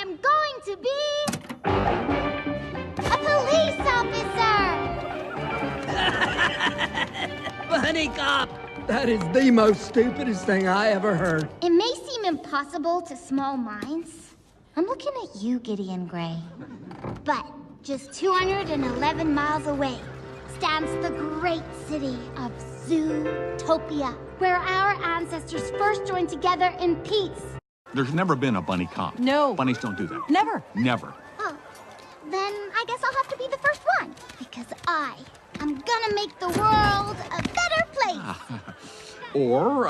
am going to be a police officer! Bunny cop! That is the most stupidest thing I ever heard. It may seem impossible to small minds. I'm looking at you, Gideon Gray. But just 211 miles away stands the great city of Zootopia, where our ancestors first joined together in peace. There's never been a bunny cop. No. Bunnies don't do that. Never. Never. Oh, then I guess I'll have to be the first one. Because I am gonna make the world a better place. Or,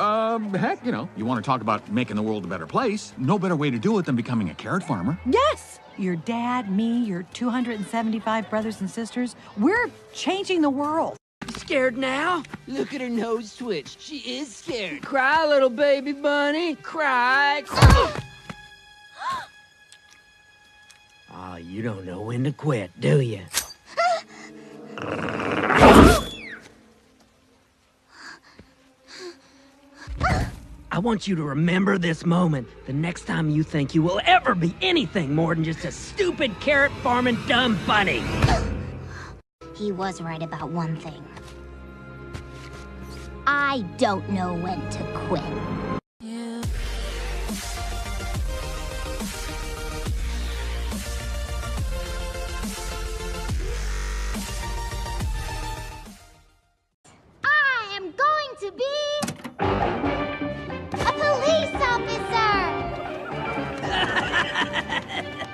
heck, you want to talk about making the world a better place. No better way to do it than becoming a carrot farmer. Yes! Your dad, me, your 275 brothers and sisters, we're changing the world. Scared now? Look at her nose twitch. She is scared. Cry, little baby bunny. Cry. Oh, you don't know when to quit, do you? I want you to remember this moment the next time you think you will ever be anything more than just a stupid carrot farming dumb bunny. He was right about one thing. I don't know when to quit. I am going to be a police officer!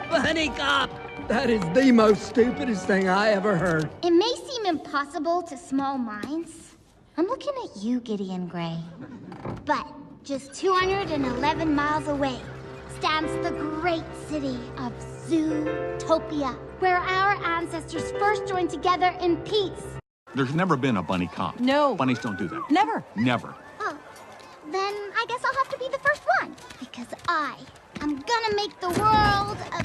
Bunny cop! That is the most stupidest thing I ever heard. It may seem impossible to small minds. I'm looking at you, Gideon Gray. But just 211 miles away stands the great city of Zootopia, where our ancestors first joined together in peace. There's never been a bunny cop. No. Bunnies don't do that. Never. Never. Oh, then I guess I'll have to be the first one. Because I am gonna make the world a